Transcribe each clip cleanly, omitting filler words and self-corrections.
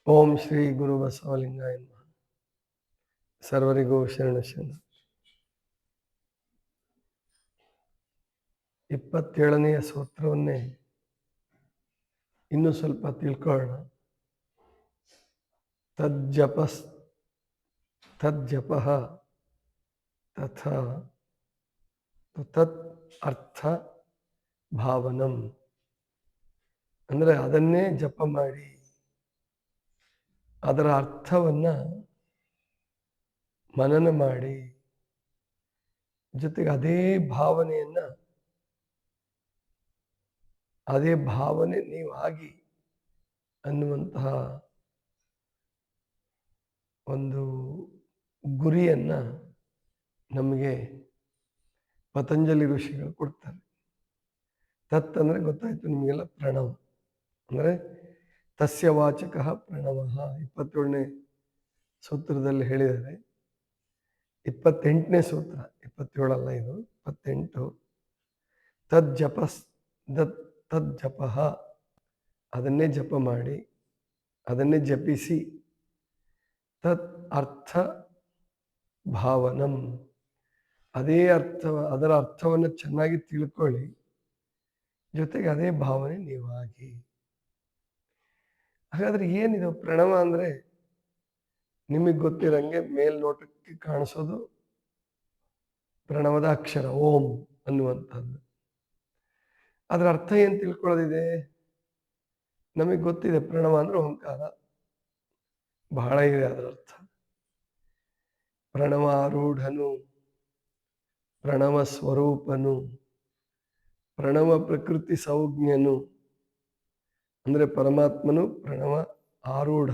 ಓಂ ಶ್ರೀ ಗುರು ಬಸವಲಿಂಗಾಯ ನಮಃ. ಸರ್ವರಿಗೂ ಶರಣ ಶರಣ. 27ನೆಯ ಸೂತ್ರವನ್ನೇ ಇನ್ನೂ ಸ್ವಲ್ಪ ತಿಳ್ಕೊಳ್ಳೋಣ. ತಜ್ಜಪಃ ತಥಾ ತತ್ ಅರ್ಥ ಭಾವನಂ. ಅಂದರೆ ಅದನ್ನೇ ಜಪ ಮಾಡಿ ಅದರ ಅರ್ಥವನ್ನ ಮನನ ಮಾಡಿ, ಜೊತೆಗೆ ಅದೇ ಭಾವನೆ ನೀವಾಗಿ ಅನ್ನುವಂತಹ ಒಂದು ಗುರಿಯನ್ನ ನಮಗೆ ಪತಂಜಲಿ ಋಷಿಗಳು ಕೊಡ್ತಾರೆ. ತತ್ ಅಂದರೆ ಗೊತ್ತಾಯ್ತು ನಿಮಗೆಲ್ಲ, ಪ್ರಣವ ಅಂದರೆ ತಸ್ಯ ವಾಚಕ ಪ್ರಣವ. 27ನೇ ಸೂತ್ರದಲ್ಲಿ ಹೇಳಿದ್ದಾರೆ. 28ನೇ ಸೂತ್ರ, 27 ಅಲ್ಲ ಇದು, 28. ತಜ್ಜಪಃ ಅದನ್ನೇ ಜಪ ಮಾಡಿ, ಅದನ್ನೇ ಜಪಿಸಿ. ತತ್ ಅರ್ಥ ಭಾವನಂ ಅದರ ಅರ್ಥವನ್ನು ಚೆನ್ನಾಗಿ ತಿಳ್ಕೊಳ್ಳಿ, ಜೊತೆಗೆ ಅದೇ ಭಾವನೆ ನೀವಾಗಿ. ಹಾಗಾದ್ರೆ ಏನಿದು ಪ್ರಣವ ಅಂದ್ರೆ? ನಿಮಗೆ ಗೊತ್ತಿರಂಗೆ ಮೇಲ್ನೋಟಕ್ಕೆ ಕಾಣಿಸೋದು ಪ್ರಣವದ ಅಕ್ಷರ ಓಂ ಅನ್ನುವಂಥದ್ದು. ಅದರ ಅರ್ಥ ಏನು ತಿಳ್ಕೊಳ್ಳೋದಿದೆ? ನಮಗೆ ಗೊತ್ತಿದೆ, ಪ್ರಣವ ಅಂದ್ರೆ ಓಂಕಾರ. ಬಹಳ ಇದೆ ಅದರ ಅರ್ಥ. ಪ್ರಣವಾರೂಢನು, ಪ್ರಣವ ಸ್ವರೂಪನು, ಪ್ರಣವ ಪ್ರಕೃತಿ ಸಂಜ್ಞನು. ಅಂದ್ರೆ ಪರಮಾತ್ಮನು ಪ್ರಣವ ಆರೂಢ,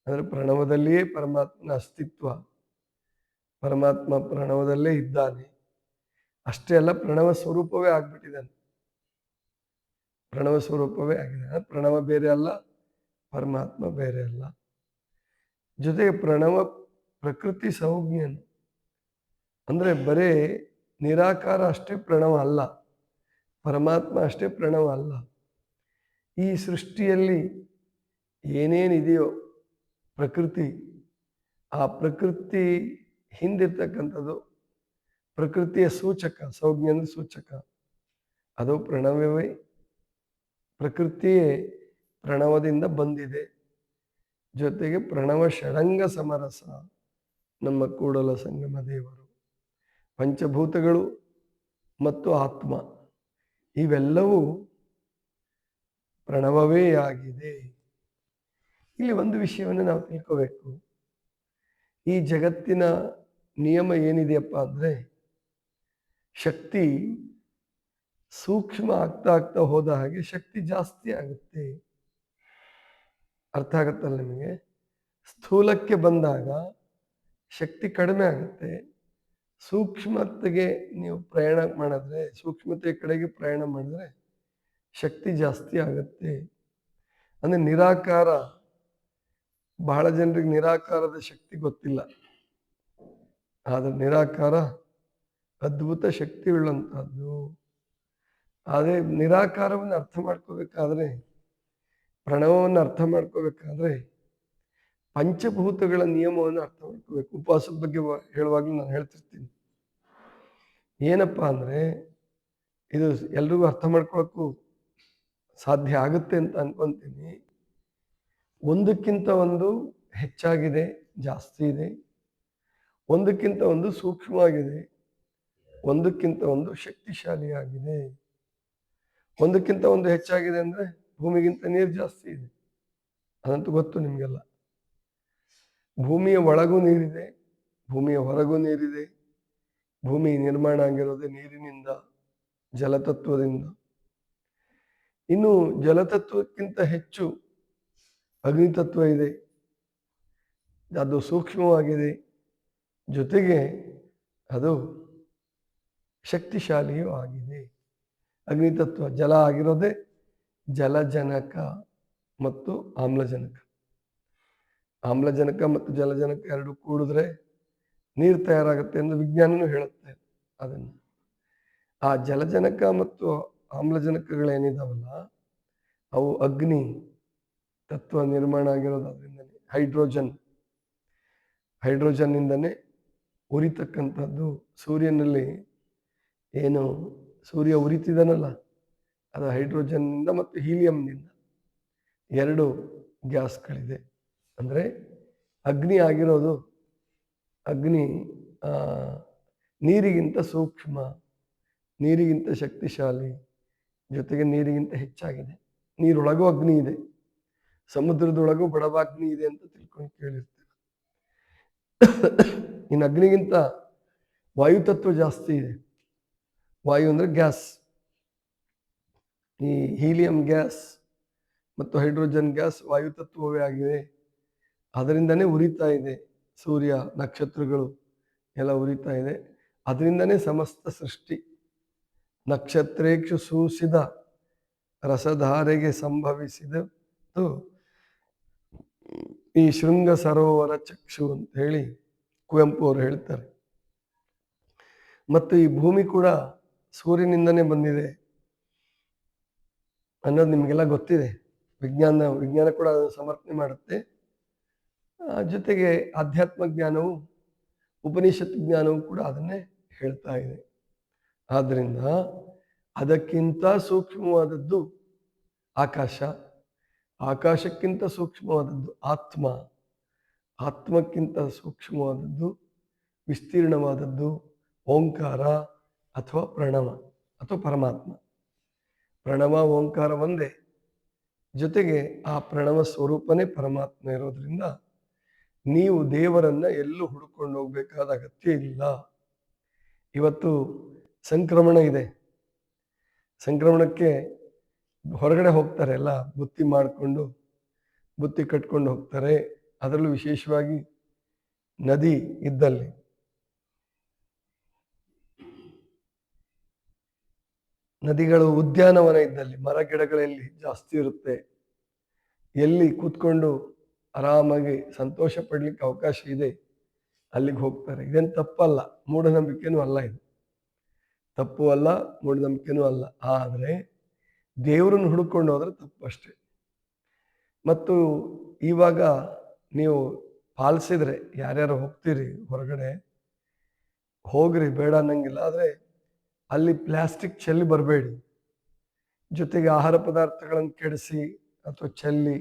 ಅಂದ್ರೆ ಪ್ರಣವದಲ್ಲಿಯೇ ಪರಮಾತ್ಮನ ಅಸ್ತಿತ್ವ. ಪರಮಾತ್ಮ ಪ್ರಣವದಲ್ಲೇ ಇದ್ದಾನೆ. ಅಷ್ಟೇ ಅಲ್ಲ, ಪ್ರಣವ ಸ್ವರೂಪವೇ ಆಗ್ಬಿಟ್ಟಿದ್ದಾನೆ. ಪ್ರಣವ ಸ್ವರೂಪವೇ ಆಗಿದೆ. ಪ್ರಣವ ಬೇರೆ ಅಲ್ಲ, ಪರಮಾತ್ಮ ಬೇರೆ ಅಲ್ಲ. ಜೊತೆಗೆ ಪ್ರಣವ ಪ್ರಕೃತಿ ಸಂಜ್ಞನು, ಅಂದ್ರೆ ಬರೇ ನಿರಾಕಾರ ಅಷ್ಟೇ ಪ್ರಣವ ಅಲ್ಲ, ಪರಮಾತ್ಮ ಅಷ್ಟೇ ಪ್ರಣವ ಅಲ್ಲ. ಈ ಸೃಷ್ಟಿಯಲ್ಲಿ ಏನೇನಿದೆಯೋ ಪ್ರಕೃತಿ, ಆ ಪ್ರಕೃತಿ ಹಿಂದಿರ್ತಕ್ಕಂಥದ್ದು ಪ್ರಕೃತಿಯ ಸೂಚಕ. ಸಂಜ್ಞೆ ಅಂದ್ರೆ ಸೂಚಕ, ಅದು ಪ್ರಣವವೇ. ಪ್ರಕೃತಿಯೇ ಪ್ರಣವದಿಂದ ಬಂದಿದೆ. ಜೊತೆಗೆ ಪ್ರಣವ ಷಡಂಗ ಸಮರಸ, ನಮ್ಮ ಕೂಡಲ ಸಂಗಮ ದೇವರು, ಪಂಚಭೂತಗಳು ಮತ್ತು ಆತ್ಮ ಇವೆಲ್ಲವೂ ಪ್ರಣವವೇ ಆಗಿದೆ. ಇಲ್ಲಿ ಒಂದು ವಿಷಯವನ್ನು ನಾವು ತಿಳ್ಕೋಬೇಕು. ಈ ಜಗತ್ತಿನ ನಿಯಮ ಏನಿದೆಯಪ್ಪ ಅಂದ್ರೆ, ಶಕ್ತಿ ಸೂಕ್ಷ್ಮ ಆಗ್ತಾ ಹೋದ ಹಾಗೆ ಶಕ್ತಿ ಜಾಸ್ತಿ ಆಗುತ್ತೆ. ಅರ್ಥ ಆಗತ್ತಲ್ಲ ನಿಮಗೆ? ಸ್ಥೂಲಕ್ಕೆ ಬಂದಾಗ ಶಕ್ತಿ ಕಡಿಮೆ ಆಗುತ್ತೆ. ಸೂಕ್ಷ್ಮತೆಗೆ ನೀವು ಪ್ರಯಾಣ ಮಾಡಿದ್ರೆ, ಸೂಕ್ಷ್ಮತೆಯ ಕಡೆಗೆ ಪ್ರಯಾಣ ಮಾಡಿದ್ರೆ ಶಕ್ತಿ ಜಾಸ್ತಿ ಆಗುತ್ತೆ. ಅಂದ್ರೆ ನಿರಾಕಾರ, ಬಹಳ ಜನರಿಗೆ ನಿರಾಕಾರದ ಶಕ್ತಿ ಗೊತ್ತಿಲ್ಲ. ಆದ್ರೆ ನಿರಾಕಾರ ಅದ್ಭುತ ಶಕ್ತಿ ಉಳ್ಳಂತಹದ್ದು. ಆದರೆ ನಿರಾಕಾರವನ್ನು ಅರ್ಥ ಮಾಡ್ಕೋಬೇಕಾದ್ರೆ, ಪ್ರಣವವನ್ನು ಅರ್ಥ ಮಾಡ್ಕೋಬೇಕಾದ್ರೆ ಪಂಚಭೂತಗಳ ನಿಯಮವನ್ನು ಅರ್ಥ ಮಾಡ್ಕೋಬೇಕು. ಉಪವಾಸದ ಬಗ್ಗೆ ಹೇಳುವಾಗಲೂ ನಾನು ಹೇಳ್ತಿರ್ತೀನಿ. ಏನಪ್ಪ ಅಂದ್ರೆ, ಇದು ಎಲ್ರಿಗೂ ಅರ್ಥ ಮಾಡ್ಕೊಳಕ್ಕೂ ಸಾಧ್ಯ ಆಗುತ್ತೆ ಅಂತ ಅನ್ಕೊಂತೀನಿ. ಒಂದಕ್ಕಿಂತ ಒಂದು ಹೆಚ್ಚಾಗಿದೆ, ಜಾಸ್ತಿ ಇದೆ. ಒಂದಕ್ಕಿಂತ ಒಂದು ಸೂಕ್ಷ್ಮವಾಗಿದೆ, ಒಂದಕ್ಕಿಂತ ಒಂದು ಶಕ್ತಿಶಾಲಿಯಾಗಿದೆ. ಒಂದಕ್ಕಿಂತ ಒಂದು ಹೆಚ್ಚಾಗಿದೆ ಅಂದ್ರೆ ಭೂಮಿಗಿಂತ ನೀರು ಜಾಸ್ತಿ ಇದೆ, ಅದಂತೂ ಗೊತ್ತು ನಿಮಗೆಲ್ಲ. ಭೂಮಿಯ ಒಳಗೂ ನೀರಿದೆ, ಭೂಮಿಯ ಹೊರಗೂ ನೀರಿದೆ. ಭೂಮಿ ನಿರ್ಮಾಣ ಆಗಿರೋದೇ ನೀರಿನಿಂದ, ಜಲತತ್ವದಿಂದ. ಇನ್ನು ಜಲತತ್ವಕ್ಕಿಂತ ಹೆಚ್ಚು ಅಗ್ನಿತತ್ವ ಇದೆ, ಅದು ಸೂಕ್ಷ್ಮವಾಗಿದೆ. ಜೊತೆಗೆ ಅದು ಶಕ್ತಿಶಾಲಿಯೂ ಆಗಿದೆ. ಅಗ್ನಿತತ್ವ ಜಲ ಆಗಿರೋದೇ ಜಲಜನಕ ಮತ್ತು ಆಮ್ಲಜನಕ. ಆಮ್ಲಜನಕ ಮತ್ತು ಜಲಜನಕ ಎರಡು ಕೂಡಿದ್ರೆ ನೀರು ತಯಾರಾಗುತ್ತೆ ಎಂದು ವಿಜ್ಞಾನನೂ ಹೇಳುತ್ತೆ ಅದನ್ನು. ಆ ಜಲಜನಕ ಮತ್ತು ಆಮ್ಲಜನಕಗಳೇನಿದಾವಲ್ಲ, ಅವು ಅಗ್ನಿ ತತ್ವ ನಿರ್ಮಾಣ ಆಗಿರೋದು ಅದರಿಂದನೇ. ಹೈಡ್ರೋಜನ್ನಿಂದನೇ ಉರಿತಕ್ಕಂಥದ್ದು. ಸೂರ್ಯನಲ್ಲಿ ಏನು ಸೂರ್ಯ ಉರಿತಿದನಲ್ಲ, ಅದು ಹೈಡ್ರೋಜನ್ನಿಂದ ಮತ್ತು ಹೀಲಿಯಂನಿಂದ 2 ಗ್ಯಾಸ್ಗಳಿದೆ. ಅಂದರೆ ಅಗ್ನಿ ಆಗಿರೋದು, ಅಗ್ನಿ ನೀರಿಗಿಂತ ಸೂಕ್ಷ್ಮ, ನೀರಿಗಿಂತ ಶಕ್ತಿಶಾಲಿ, ಜೊತೆಗೆ ನೀರಿಗಿಂತ ಹೆಚ್ಚಾಗಿದೆ. ನೀರೊಳಗೂ ಅಗ್ನಿ ಇದೆ, ಸಮುದ್ರದೊಳಗೂ ಬಡವಾಗ್ನಿ ಇದೆ ಅಂತ ತಿಳ್ಕೊಂಡು ಕೇಳಿರ್ತೀವಿ. ಇನ್ನು ಅಗ್ನಿಗಿಂತ ವಾಯುತತ್ವ ಜಾಸ್ತಿ ಇದೆ. ವಾಯು ಅಂದರೆ ಗ್ಯಾಸ್. ಈ ಹೀಲಿಯಂ ಗ್ಯಾಸ್ ಮತ್ತು ಹೈಡ್ರೋಜನ್ ಗ್ಯಾಸ್ ವಾಯುತತ್ವವೇ ಆಗಿದೆ. ಅದರಿಂದನೇ ಉರಿತಾ ಇದೆ ಸೂರ್ಯ, ನಕ್ಷತ್ರಗಳು ಎಲ್ಲ ಉರಿತಾ ಇದೆ. ಅದರಿಂದನೇ ಸಮಸ್ತ ಸೃಷ್ಟಿ. ನಕ್ಷತ್ರೇಕ್ಷು ಸೂಸಿದ ರಸಧಾರೆಗೆ ಸಂಭವಿಸಿದ್ದು ಈ ಶೃಂಗ ಸರೋವರ ಚಕ್ಷು ಅಂತ ಹೇಳಿ ಕುವೆಂಪು ಅವರು ಹೇಳ್ತಾರೆ. ಮತ್ತು ಈ ಭೂಮಿ ಕೂಡ ಸೂರ್ಯನಿಂದನೇ ಬಂದಿದೆ ಅನ್ನೋದು ನಿಮಗೆಲ್ಲ ಗೊತ್ತಿದೆ. ವಿಜ್ಞಾನ ಕೂಡ ಸಮರ್ಥನೆ ಮಾಡುತ್ತೆ. ಜೊತೆಗೆ ಆಧ್ಯಾತ್ಮ ಜ್ಞಾನವು, ಉಪನಿಷತ್ ಜ್ಞಾನವು ಕೂಡ ಅದನ್ನೇ ಹೇಳ್ತಾ ಇದೆ. ಆದ್ದರಿಂದ ಅದಕ್ಕಿಂತ ಸೂಕ್ಷ್ಮವಾದದ್ದು ಆಕಾಶ, ಆಕಾಶಕ್ಕಿಂತ ಸೂಕ್ಷ್ಮವಾದದ್ದು ಆತ್ಮ, ಆತ್ಮಕ್ಕಿಂತ ಸೂಕ್ಷ್ಮವಾದದ್ದು ವಿಸ್ತೀರ್ಣವಾದದ್ದು ಓಂಕಾರ ಅಥವಾ ಪ್ರಣವ ಅಥವಾ ಪರಮಾತ್ಮ. ಪ್ರಣವ ಓಂಕಾರ ಒಂದೇ, ಜೊತೆಗೆ ಆ ಪ್ರಣವ ಸ್ವರೂಪನೇ ಪರಮಾತ್ಮ ಇರೋದ್ರಿಂದ ನೀವು ದೇವರನ್ನ ಎಲ್ಲೂ ಹುಡುಕೊಂಡು ಹೋಗ್ಬೇಕಾದ ಅಗತ್ಯ ಇಲ್ಲ. ಇವತ್ತು ಸಂಕ್ರಮಣ ಇದೆ, ಸಂಕ್ರಮಣಕ್ಕೆ ಹೊರಗಡೆ ಹೋಗ್ತಾರೆ, ಎಲ್ಲ ಬುತ್ತಿ ಮಾಡಿಕೊಂಡು ಬುತ್ತಿ ಕಟ್ಕೊಂಡು ಹೋಗ್ತಾರೆ. ಅದರಲ್ಲೂ ವಿಶೇಷವಾಗಿ ನದಿ ಇದ್ದಲ್ಲಿ, ನದಿಗಳು, ಉದ್ಯಾನವನ ಇದ್ದಲ್ಲಿ, ಮರ ಗಿಡಗಳಲ್ಲಿ ಜಾಸ್ತಿ ಇರುತ್ತೆ, ಎಲ್ಲಿ ಕೂತ್ಕೊಂಡು ಆರಾಮಾಗಿ ಸಂತೋಷ ಪಡ್ಲಿಕ್ಕೆ ಅವಕಾಶ ಇದೆ ಅಲ್ಲಿಗೆ ಹೋಗ್ತಾರೆ. ಇದೇನು ತಪ್ಪಲ್ಲ, ಮೂಢನಂಬಿಕೆನೂ ಅಲ್ಲ, ಇದು ತಪ್ಪು ಅಲ್ಲ, ಮೂಢನಂಬಿಕೆನೂ ಅಲ್ಲ. ಆದರೆ ದೇವರನ್ನು ಹುಡುಕೊಂಡು ಹೋದ್ರೆ ತಪ್ಪಷ್ಟೆ. ಮತ್ತು ಇವಾಗ ನೀವು ಪಾಲಿಸಿದ್ರೆ, ಯಾರ್ಯಾರು ಹೋಗ್ತೀರಿ ಹೊರಗಡೆ ಹೋಗ್ರಿ, ಬೇಡ ಅನ್ನಂಗಿಲ್ಲ. ಆದರೆ ಅಲ್ಲಿ ಪ್ಲಾಸ್ಟಿಕ್ ಚೆಲ್ಲಿ ಬರಬೇಡಿ, ಜೊತೆಗೆ ಆಹಾರ ಪದಾರ್ಥಗಳನ್ನು ಕೆಡಿಸಿ ಅಥವಾ ಚೆಲ್ಲಿ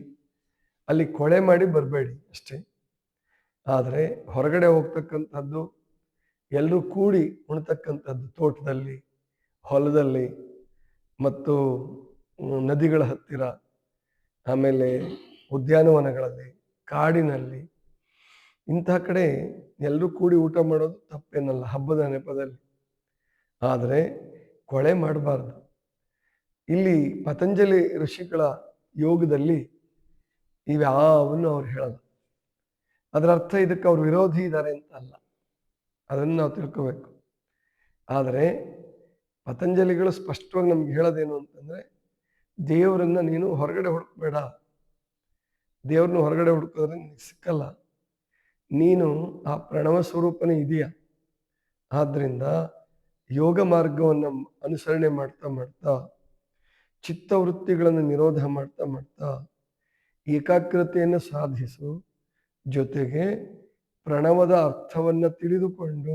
ಅಲ್ಲಿ ಕೊಳೆ ಮಾಡಿ ಬರಬೇಡಿ ಅಷ್ಟೇ. ಆದರೆ ಹೊರಗಡೆ ಹೋಗ್ತಕ್ಕಂಥದ್ದು ಎಲ್ಲರೂ ಕೂಡಿ ಉಣ್ತಕ್ಕಂಥದ್ದು, ತೋಟದಲ್ಲಿ, ಹೊಲದಲ್ಲಿ ಮತ್ತು ನದಿಗಳ ಹತ್ತಿರ, ಆಮೇಲೆ ಉದ್ಯಾನವನಗಳಲ್ಲಿ, ಕಾಡಿನಲ್ಲಿ, ಇಂತಹ ಕಡೆ ಎಲ್ಲರೂ ಕೂಡಿ ಊಟ ಮಾಡೋದು ತಪ್ಪೇನಲ್ಲ ಹಬ್ಬದ ನೆಪದಲ್ಲಿ. ಆದರೆ ಕೊಳೆ ಮಾಡಬಾರ್ದು. ಇಲ್ಲಿ ಪತಂಜಲಿ ಋಷಿಗಳ ಯೋಗದಲ್ಲಿ ಇವ್ಯಾವನ್ನು ಅವ್ರು ಹೇಳಲ್ಲ. ಅದರ ಅರ್ಥ ಇದಕ್ಕೆ ಅವ್ರು ವಿರೋಧಿ ಇದ್ದಾರೆ ಅಂತ ಅಲ್ಲ, ಅದನ್ನು ನಾವು ತಿಳ್ಕೋಬೇಕು. ಆದರೆ ಪತಂಜಲಿಗಳು ಸ್ಪಷ್ಟವಾಗಿ ನಮ್ಗೆ ಹೇಳೋದೇನು ಅಂತಂದ್ರೆ, ದೇವರನ್ನ ನೀನು ಹೊರಗಡೆ ಹುಡುಕ್ಬೇಡ, ದೇವ್ರನ್ನ ಹೊರಗಡೆ ಹುಡುಕೋದ್ರೆ ನಿನಗೆ ಸಿಕ್ಕಲ್ಲ. ನೀನು ಆ ಪ್ರಣವ ಸ್ವರೂಪನೇ ಇದೆಯಾ. ಆದ್ರಿಂದ ಯೋಗ ಮಾರ್ಗವನ್ನು ಅನುಸರಣೆ ಮಾಡ್ತಾ ಮಾಡ್ತಾ, ಚಿತ್ತವೃತ್ತಿಗಳನ್ನು ನಿರೋಧ ಮಾಡ್ತಾ ಮಾಡ್ತಾ ಏಕಾಗ್ರತೆಯನ್ನು ಸಾಧಿಸು. ಜೊತೆಗೆ ಪ್ರಣವದ ಅರ್ಥವನ್ನು ತಿಳಿದುಕೊಂಡು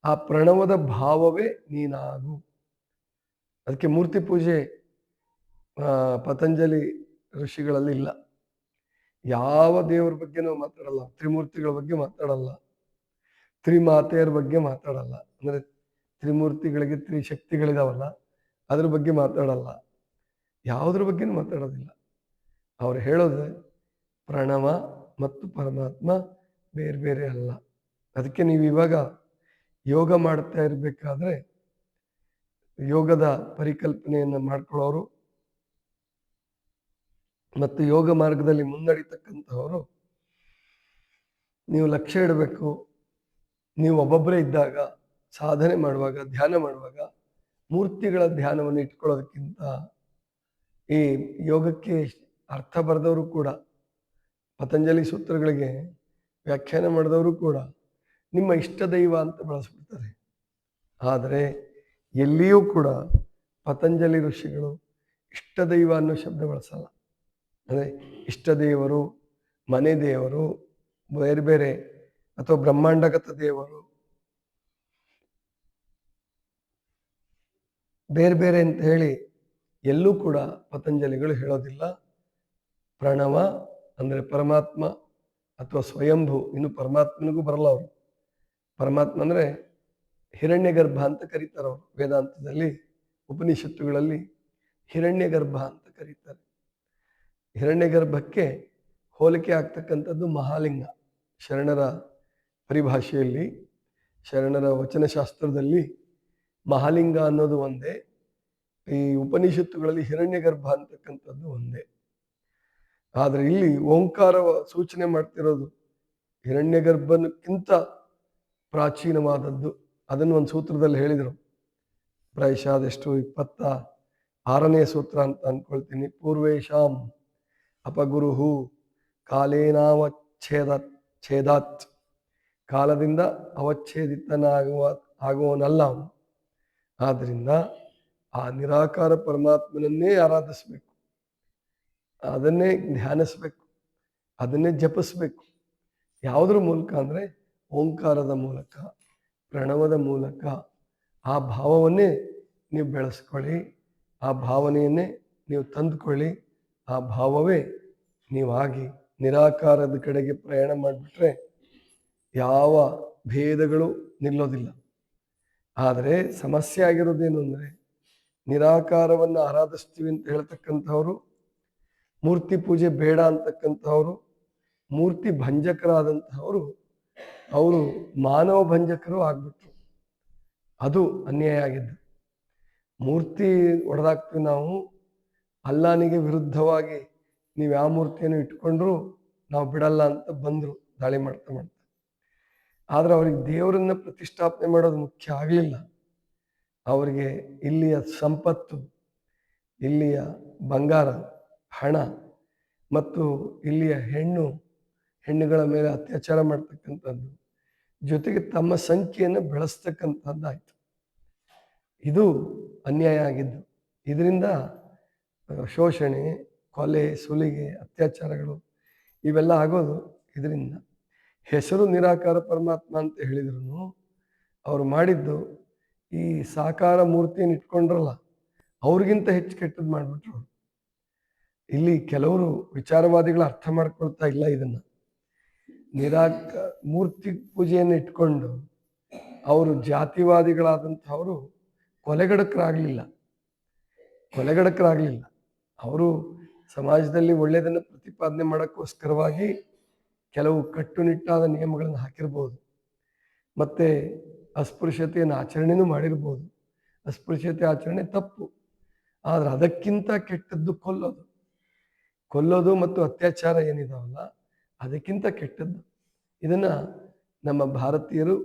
ಆ ಪ್ರಣವದ ಭಾವವೇ ನೀನಾಗು. ಅದಕ್ಕೆ ಮೂರ್ತಿ ಪೂಜೆ ಪತಂಜಲಿ ಋಷಿಗಳಲ್ಲಿ ಇಲ್ಲ. ಯಾವ ದೇವರ ಬಗ್ಗೆನೂ ಮಾತಾಡಲ್ಲ, ತ್ರಿಮೂರ್ತಿಗಳ ಬಗ್ಗೆ ಮಾತಾಡಲ್ಲ, ತ್ರಿಮಾತೆಯರ ಬಗ್ಗೆ ಮಾತಾಡಲ್ಲ. ಅಂದರೆ ತ್ರಿಮೂರ್ತಿಗಳಿಗೆ ತ್ರಿಶಕ್ತಿಗಳಿದಾವಲ್ಲ, ಅದ್ರ ಬಗ್ಗೆ ಮಾತಾಡಲ್ಲ, ಯಾವುದ್ರ ಬಗ್ಗೆನೂ ಮಾತಾಡೋದಿಲ್ಲ. ಅವ್ರು ಹೇಳೋದು ಪ್ರಣವ ಮತ್ತು ಪರಮಾತ್ಮ ಬೇರೆ ಬೇರೆ ಅಲ್ಲ. ಅದಕ್ಕೆ ನೀವು ಇವಾಗ ಯೋಗ ಮಾಡ್ತಾ ಇರಬೇಕಾದ್ರೆ, ಯೋಗದ ಪರಿಕಲ್ಪನೆಯನ್ನು ಮಾಡ್ಕೊಳ್ಳೋರು ಮತ್ತು ಯೋಗ ಮಾರ್ಗದಲ್ಲಿ ಮುನ್ನಡಿತಕ್ಕಂಥವರು, ನೀವು ಲಕ್ಷ್ಯ ಇಡಬೇಕು. ನೀವು ಒಬ್ಬೊಬ್ಬರೇ ಇದ್ದಾಗ, ಸಾಧನೆ ಮಾಡುವಾಗ, ಧ್ಯಾನ ಮಾಡುವಾಗ ಮೂರ್ತಿಗಳ ಧ್ಯಾನವನ್ನು ಇಟ್ಕೊಳ್ಳೋದಕ್ಕಿಂತ ಈ ಯೋಗಕ್ಕೆ ಅರ್ಥ ಬರೆದವರು ಕೂಡ, ಪತಂಜಲಿ ಸೂತ್ರಗಳಿಗೆ ವ್ಯಾಖ್ಯಾನ ಮಾಡಿದವರು ಕೂಡ ನಿಮ್ಮ ಇಷ್ಟ ದೈವ ಅಂತ ಬಳಸ್ಬಿಡ್ತಾರೆ. ಆದರೆ ಎಲ್ಲಿಯೂ ಕೂಡ ಪತಂಜಲಿ ಋಷಿಗಳು ಇಷ್ಟ ದೈವ ಅನ್ನೋ ಶಬ್ದ ಬಳಸಲ್ಲ. ಅಂದರೆ ಇಷ್ಟ ದೇವರು, ಮನೆ ದೇವರು, ಬೇರೆ ಬೇರೆ ಅಥವಾ ಬ್ರಹ್ಮಾಂಡಗತ ದೇವರು ಬೇರೆ ಬೇರೆ ಅಂತ ಹೇಳಿ ಎಲ್ಲೂ ಕೂಡ ಪತಂಜಲಿಗಳು ಹೇಳೋದಿಲ್ಲ. ಪ್ರಣವ ಅಂದರೆ ಪರಮಾತ್ಮ ಅಥವಾ ಸ್ವಯಂಭೂ, ಇನ್ನು ಪರಮಾತ್ಮನಿಗೂ ಬರಲ್ಲ ಅವರು. ಪರಮಾತ್ಮ ಅಂದರೆ ಹಿರಣ್ಯ ಗರ್ಭ ಅಂತ ಕರೀತಾರೆ ಅವರು. ವೇದಾಂತದಲ್ಲಿ ಉಪನಿಷತ್ತುಗಳಲ್ಲಿ ಹಿರಣ್ಯ ಗರ್ಭ ಅಂತ ಕರೀತಾರೆ. ಹಿರಣ್ಯ ಗರ್ಭಕ್ಕೆ ಹೋಲಿಕೆ ಆಗ್ತಕ್ಕಂಥದ್ದು ಮಹಾಲಿಂಗ. ಶರಣರ ಪರಿಭಾಷೆಯಲ್ಲಿ, ಶರಣರ ವಚನಶಾಸ್ತ್ರದಲ್ಲಿ ಮಹಾಲಿಂಗ ಅನ್ನೋದು ಒಂದೇ, ಈ ಉಪನಿಷತ್ತುಗಳಲ್ಲಿ ಹಿರಣ್ಯ ಗರ್ಭ ಅಂತಕ್ಕಂಥದ್ದು ಒಂದೇ. ಆದರೆ ಇಲ್ಲಿ ಓಂಕಾರ ಸೂಚನೆ ಮಾಡ್ತಿರೋದು ಹಿರಣ್ಯ ಗರ್ಭನಕ್ಕಿಂತ ಪ್ರಾಚೀನವಾದದ್ದು. ಅದನ್ನು ಒಂದು ಸೂತ್ರದಲ್ಲಿ ಹೇಳಿದರು. ಪ್ರಾಯಶಃ ಅದೆಷ್ಟು 26ನೇ ಸೂತ್ರ ಅಂತ ಅಂದ್ಕೊಳ್ತೀನಿ. ಪೂರ್ವೇಶಾಂ ಅಪಗುರುಹು ಕಾಲೇನಾವಚ್ಛೇದಾತ್, ಕಾಲದಿಂದ ಆಗುವನಲ್ಲ ಅವನು. ಆದ್ದರಿಂದ ಆ ನಿರಾಕಾರ ಪರಮಾತ್ಮನನ್ನೇ ಆರಾಧಿಸ್ಬೇಕು, ಅದನ್ನೇ ಧ್ಯಾನಿಸ್ಬೇಕು, ಅದನ್ನೇ ಜಪಿಸ್ಬೇಕು. ಯಾವುದ್ರ ಮೂಲಕ ಅಂದರೆ ಓಂಕಾರದ ಮೂಲಕ, ಪ್ರಣವದ ಮೂಲಕ. ಆ ಭಾವವನ್ನೇ ನೀವು ಬೆಳೆಸ್ಕೊಳ್ಳಿ, ಆ ಭಾವನೆಯನ್ನೇ ನೀವು ತಂದುಕೊಳ್ಳಿ. ಆ ಭಾವವೇ ನೀವಾಗಿ ನಿರಾಕಾರದ ಕಡೆಗೆ ಪ್ರಯಾಣ ಮಾಡಿಬಿಟ್ರೆ ಯಾವ ಭೇದಗಳು ನಿಲ್ಲೋದಿಲ್ಲ. ಆದರೆ ಸಮಸ್ಯೆ ಆಗಿರೋದೇನು ಅಂದರೆ, ನಿರಾಕಾರವನ್ನು ಆರಾಧಿಸ್ತೀವಿ ಅಂತ ಹೇಳ್ತಕ್ಕಂಥವ್ರು, ಮೂರ್ತಿ ಪೂಜೆ ಬೇಡ ಅಂತಕ್ಕಂಥವ್ರು, ಮೂರ್ತಿ ಭಂಜಕರಾದಂಥವರು, ಅವರು ಮಾನವ ಭಂಜಕರು ಆಗ್ಬಿಟ್ರು. ಅದು ಅನ್ಯಾಯ ಆಗಿದ್ದು. ಮೂರ್ತಿ ಒಡೆದಾಕ್ತೀವಿ ನಾವು, ಅಲ್ಲಾನಿಗೆ ವಿರುದ್ಧವಾಗಿ ನೀವು ಯಾವ ಮೂರ್ತಿಯನ್ನು ಇಟ್ಕೊಂಡ್ರು ನಾವು ಬಿಡಲ್ಲ ಅಂತ ಬಂದರು ದಾಳಿ ಮಾಡ್ತಾ ಮಾಡ್ತಾ. ಆದರೆ ಅವ್ರಿಗೆ ದೇವರನ್ನ ಪ್ರತಿಷ್ಠಾಪನೆ ಮಾಡೋದು ಮುಖ್ಯ ಆಗಲಿಲ್ಲ. ಅವರಿಗೆ ಇಲ್ಲಿಯ ಸಂಪತ್ತು, ಇಲ್ಲಿಯ ಬಂಗಾರ, ಹಣ ಮತ್ತು ಇಲ್ಲಿಯ ಹೆಣ್ಣುಗಳ ಮೇಲೆ ಅತ್ಯಾಚಾರ ಮಾಡ್ತಕ್ಕಂಥದ್ದು, ಜೊತೆಗೆ ತಮ್ಮ ಸಂಖ್ಯೆಯನ್ನು ಬೆಳೆಸ್ತಕ್ಕಂಥದ್ದಾಯಿತು. ಇದು ಅನ್ಯಾಯ ಆಗಿದ್ದು. ಇದರಿಂದ ಶೋಷಣೆ, ಕೊಲೆ, ಸುಲಿಗೆ, ಅತ್ಯಾಚಾರಗಳು ಇವೆಲ್ಲ ಆಗೋದು ಇದರಿಂದ. ಹೆಸರು ನಿರಾಕಾರ ಪರಮಾತ್ಮ ಅಂತ ಹೇಳಿದ್ರು ಅವರು ಮಾಡಿದ್ದು ಈ ಸಾಕಾರ ಮೂರ್ತಿಯನ್ನು ಇಟ್ಕೊಂಡ್ರಲ್ಲ ಅವ್ರಿಗಿಂತ ಹೆಚ್ಚು ಕೆಟ್ಟದ್ದು ಮಾಡಿಬಿಟ್ರು. ಇಲ್ಲಿ ಕೆಲವರು ವಿಚಾರವಾದಿಗಳು ಅರ್ಥ ಮಾಡ್ಕೊಳ್ತಾ ಇಲ್ಲ ಇದನ್ನು. ಮೂರ್ತಿ ಪೂಜೆಯನ್ನು ಇಟ್ಕೊಂಡು ಅವರು ಜಾತಿವಾದಿಗಳಾದಂಥವರು ಕೊಲೆಗಡಕರಾಗಲಿಲ್ಲ. ಅವರು ಸಮಾಜದಲ್ಲಿ ಒಳ್ಳೆಯದನ್ನು ಪ್ರತಿಪಾದನೆ ಮಾಡೋಕ್ಕೋಸ್ಕರವಾಗಿ ಕೆಲವು ಕಟ್ಟುನಿಟ್ಟಾದ ನಿಯಮಗಳನ್ನು ಹಾಕಿರ್ಬೋದು, ಮತ್ತು ಅಸ್ಪೃಶ್ಯತೆಯನ್ನು ಆಚರಣೆನೂ ಮಾಡಿರ್ಬೋದು. ಅಸ್ಪೃಶ್ಯತೆ ಆಚರಣೆ ತಪ್ಪು, ಆದರೆ ಅದಕ್ಕಿಂತ ಕೆಟ್ಟದ್ದು ಕೊಲ್ಲೋದು ಮತ್ತು ಅತ್ಯಾಚಾರ ಏನಿದಾವಲ್ಲ ಅದಕ್ಕಿಂತ ಕೆಟ್ಟದ್ದು. ಇದನ್ನು ನಮ್ಮ ಭಾರತೀಯರು,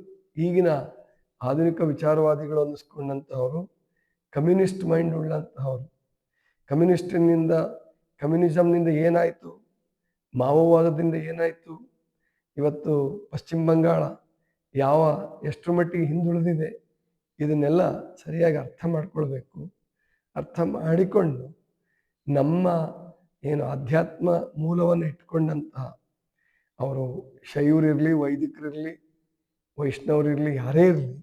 ಈಗಿನ ಆಧುನಿಕ ವಿಚಾರವಾದಿಗಳು ಅನ್ನಿಸ್ಕೊಂಡಂಥವರು, ಕಮ್ಯುನಿಸ್ಟ್ ಮೈಂಡ್ ಉಳ್ಳಂತಹವರು, ಕಮ್ಯುನಿಸಮ್ನಿಂದ ಏನಾಯಿತು, ಮಾವೋವಾದದಿಂದ ಏನಾಯಿತು, ಇವತ್ತು ಪಶ್ಚಿಮ ಬಂಗಾಳ ಎಷ್ಟರ ಮಟ್ಟಿಗೆ ಹಿಂದುಳಿದಿದೆ, ಇದನ್ನೆಲ್ಲ ಸರಿಯಾಗಿ ಅರ್ಥ ಮಾಡ್ಕೊಳ್ಬೇಕು. ಅರ್ಥ ಮಾಡಿಕೊಂಡು ನಮ್ಮ ಏನು ಆಧ್ಯಾತ್ಮ ಮೂಲವನ್ನು ಇಟ್ಕೊಂಡಂತಹ ಅವರು ಶೈವರಿರಲಿ, ವೈದಿಕರಿರಲಿ, ವೈಷ್ಣವರಿರಲಿ, ಯಾರೇ ಇರಲಿ,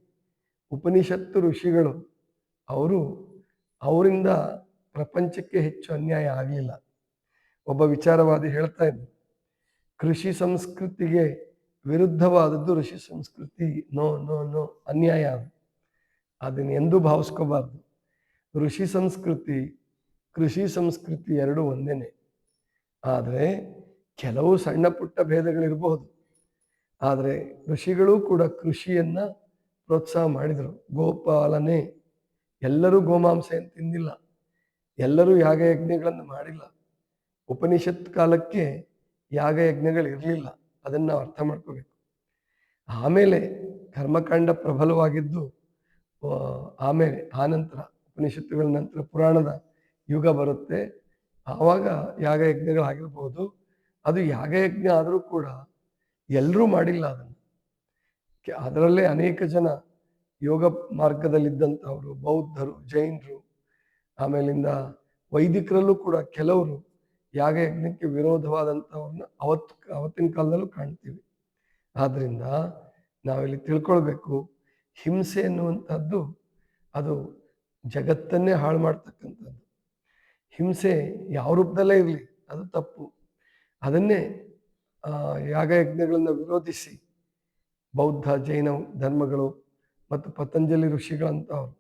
ಉಪನಿಷತ್ತು ಋಷಿಗಳು ಅವರಿಂದ ಪ್ರಪಂಚಕ್ಕೆ ಹೆಚ್ಚು ಅನ್ಯಾಯ ಆಗಲಿಲ್ಲ. ಒಬ್ಬ ವಿಚಾರವಾದಿ ಹೇಳ್ತಾ ಇದ್ದ, ಕೃಷಿ ಸಂಸ್ಕೃತಿಗೆ ವಿರುದ್ಧವಾದದ್ದು ಋಷಿ ಸಂಸ್ಕೃತಿ. ನೋ ನೋ ನೋ, ಅನ್ಯಾಯ ಅದು. ಅದನ್ನು ಎಂದೂ ಭಾವಿಸ್ಕೋಬಾರ್ದು. ಋಷಿ ಸಂಸ್ಕೃತಿ, ಕೃಷಿ ಸಂಸ್ಕೃತಿ ಎರಡೂ ಒಂದೇನೆ. ಆದರೆ ಕೆಲವು ಸಣ್ಣ ಪುಟ್ಟ ಭೇದಗಳಿರಬಹುದು. ಆದರೆ ಋಷಿಗಳು ಕೂಡ ಕೃಷಿಯನ್ನು ಪ್ರೋತ್ಸಾಹ ಮಾಡಿದರು. ಗೋಪಾಲನೆ, ಎಲ್ಲರೂ ಗೋಮಾಂಸೆಯನ್ನು ತಿಂದಿಲ್ಲ, ಎಲ್ಲರೂ ಯಾಗಯಜ್ಞಗಳನ್ನು ಮಾಡಿಲ್ಲ. ಉಪನಿಷತ್ ಕಾಲಕ್ಕೆ ಯಾಗಯಜ್ಞಗಳಿರಲಿಲ್ಲ, ಅದನ್ನು ನಾವು ಅರ್ಥ ಮಾಡ್ಕೋಬೇಕು. ಆಮೇಲೆ ಕರ್ಮಕಾಂಡ ಪ್ರಬಲವಾಗಿದ್ದು, ಆನಂತರ ಉಪನಿಷತ್ತುಗಳ ನಂತರ ಪುರಾಣದ ಯುಗ ಬರುತ್ತೆ. ಆವಾಗ ಯಾಗಯಜ್ಞಗಳಾಗಿರ್ಬೋದು. ಅದು ಯಾಗಯಜ್ಞ ಆದರೂ ಕೂಡ ಎಲ್ಲರೂ ಮಾಡಿಲ್ಲ ಅದನ್ನು. ಅದರಲ್ಲೇ ಅನೇಕ ಜನ ಯೋಗ ಮಾರ್ಗದಲ್ಲಿದ್ದಂಥವರು, ಬೌದ್ಧರು, ಜೈನರು, ಆಮೇಲಿಂದ ವೈದಿಕರಲ್ಲೂ ಕೂಡ ಕೆಲವರು ಯಾಗಯಜ್ಞಕ್ಕೆ ವಿರೋಧವಾದಂಥವ್ರನ್ನ ಅವತ್ತಿನ ಕಾಲದಲ್ಲೂ ಕಾಣ್ತೀವಿ. ಆದ್ದರಿಂದ ನಾವಿಲ್ಲಿ ತಿಳ್ಕೊಳ್ಬೇಕು, ಹಿಂಸೆ ಎನ್ನುವಂಥದ್ದು ಅದು ಜಗತ್ತನ್ನೇ ಹಾಳು ಮಾಡ್ತಕ್ಕಂಥದ್ದು. ಹಿಂಸೆ ಯಾವ ರೂಪದಲ್ಲೇ ಇರಲಿ ಅದು ತಪ್ಪು. ಅದನ್ನೇ ಯಾಗಯಜ್ಞಗಳನ್ನು ವಿರೋಧಿಸಿ ಬೌದ್ಧ ಜೈನ ಧರ್ಮಗಳು ಮತ್ತು ಪತಂಜಲಿ ಋಷಿಗಳಂತವ್ರು,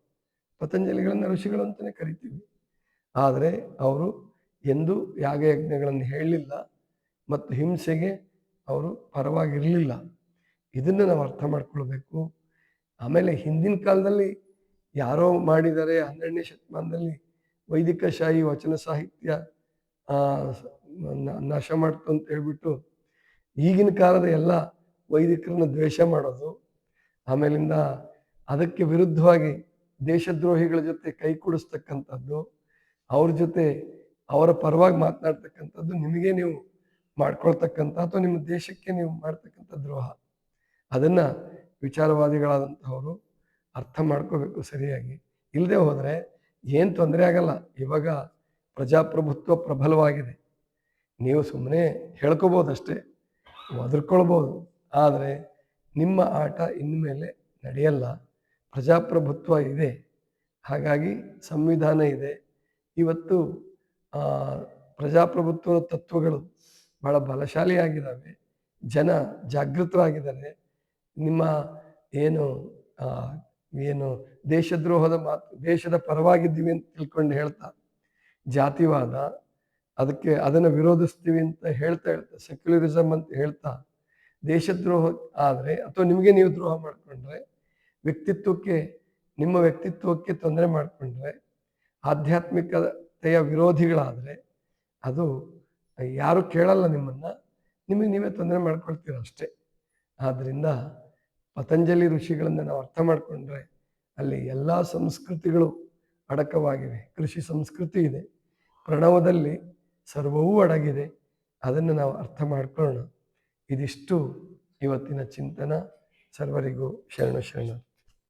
ಪತಂಜಲಿಗಳನ್ನ ಋಷಿಗಳು ಅಂತಲೇ ಕರಿತೀವಿ, ಆದರೆ ಅವರು ಎಂದೂ ಯಾಗಯಜ್ಞಗಳನ್ನು ಹೇಳಲಿಲ್ಲ ಮತ್ತು ಹಿಂಸೆಗೆ ಅವರು ಪರವಾಗಿರಲಿಲ್ಲ. ಇದನ್ನು ನಾವು ಅರ್ಥ ಮಾಡ್ಕೊಳ್ಬೇಕು. ಆಮೇಲೆ ಹಿಂದಿನ ಕಾಲದಲ್ಲಿ ಯಾರೋ ಮಾಡಿದ್ದಾರೆ, 12ನೇ ಶತಮಾನದಲ್ಲಿ ವೈದಿಕಶಾಹಿ ವಚನ ಸಾಹಿತ್ಯ ನಾಶ ಮಾಡ್ತು ಅಂತ ಹೇಳ್ಬಿಟ್ಟು ಈಗಿನ ಕಾಲದ ಎಲ್ಲ ವೈದಿಕರನ್ನ ದ್ವೇಷ ಮಾಡೋದು, ಆಮೇಲಿಂದ ಅದಕ್ಕೆ ವಿರುದ್ಧವಾಗಿ ದೇಶದ್ರೋಹಿಗಳ ಜೊತೆ ಕೈ ಕೂಡಿಸ್ತಕ್ಕಂಥದ್ದು, ಅವ್ರ ಜೊತೆ ಅವರ ಪರವಾಗಿ ಮಾತನಾಡ್ತಕ್ಕಂಥದ್ದು ನಿಮಗೆ ನೀವು ಮಾಡ್ಕೊಳ್ತಕ್ಕಂಥ ಅಥವಾ ನಿಮ್ಮ ದೇಶಕ್ಕೆ ನೀವು ಮಾಡ್ತಕ್ಕಂಥ ದ್ರೋಹ. ಅದನ್ನು ವಿಚಾರವಾದಿಗಳಾದಂಥವರು ಅರ್ಥ ಮಾಡ್ಕೋಬೇಕು ಸರಿಯಾಗಿ. ಇಲ್ಲದೆ ಹೋದರೆ ಏನು ತೊಂದರೆ ಆಗಲ್ಲ. ಇವಾಗ ಪ್ರಜಾಪ್ರಭುತ್ವ ಪ್ರಬಲವಾಗಿದೆ, ನೀವು ಸುಮ್ಮನೆ ಹೇಳ್ಕೋಬೋದಷ್ಟೇ, ಒದರ್ಕೊಳ್ಬೋದು, ಆದರೆ ನಿಮ್ಮ ಆಟ ಇನ್ಮೇಲೆ ನಡೆಯಲ್ಲ. ಪ್ರಜಾಪ್ರಭುತ್ವ ಇದೆ, ಹಾಗಾಗಿ ಸಂವಿಧಾನ ಇದೆ. ಇವತ್ತು ಪ್ರಜಾಪ್ರಭುತ್ವದ ತತ್ವಗಳು ಬಹಳ ಬಲಶಾಲಿಯಾಗಿದ್ದಾವೆ, ಜನ ಜಾಗೃತರಾಗಿದ್ದಾರೆ. ನಿಮ್ಮ ಏನು ಏನು ದೇಶದ್ರೋಹದ ಮಾತು, ದೇಶದ ಪರವಾಗಿದ್ದೀವಿ ಅಂತ ತಿಳ್ಕೊಂಡು ಹೇಳ್ತಾ ಜಾತಿವಾದ, ಅದನ್ನು ವಿರೋಧಿಸ್ತೀವಿ ಅಂತ ಹೇಳ್ತಾ ಸೆಕ್ಯುಲರಿಸಮ್ ಅಂತ ಹೇಳ್ತಾ ದೇಶದ್ರೋಹ ಆದರೆ ಅಥವಾ ನಿಮಗೆ ನೀವು ದ್ರೋಹ ಮಾಡಿಕೊಂಡ್ರೆ, ನಿಮ್ಮ ವ್ಯಕ್ತಿತ್ವಕ್ಕೆ ತೊಂದರೆ ಮಾಡಿಕೊಂಡ್ರೆ, ಆಧ್ಯಾತ್ಮಿಕತೆಯ ವಿರೋಧಿಗಳಾದರೆ ಅದು ಯಾರು ಕೇಳಲ್ಲ ನಿಮ್ಮನ್ನು, ನಿಮಗೆ ನೀವೇ ತೊಂದರೆ ಮಾಡ್ಕೊಳ್ತೀರ ಅಷ್ಟೇ. ಆದ್ದರಿಂದ ಪತಂಜಲಿ ಋಷಿಗಳನ್ನು ನಾವು ಅರ್ಥ ಮಾಡಿಕೊಂಡ್ರೆ ಅಲ್ಲಿ ಎಲ್ಲ ಸಂಸ್ಕೃತಿಗಳು ಅಡಕವಾಗಿವೆ. ಕೃಷಿ ಸಂಸ್ಕೃತಿ ಇದೆ, ಪ್ರಣವದಲ್ಲಿ ಸರ್ವವೂ ಅಡಗಿದೆ. ಅದನ್ನು ನಾವು ಅರ್ಥ ಮಾಡ್ಕೊಳ್ಳೋಣ. ಇದಿಷ್ಟು ಇವತ್ತಿನ ಚಿಂತನ. ಸರ್ವರಿಗೂ ಶರಣ.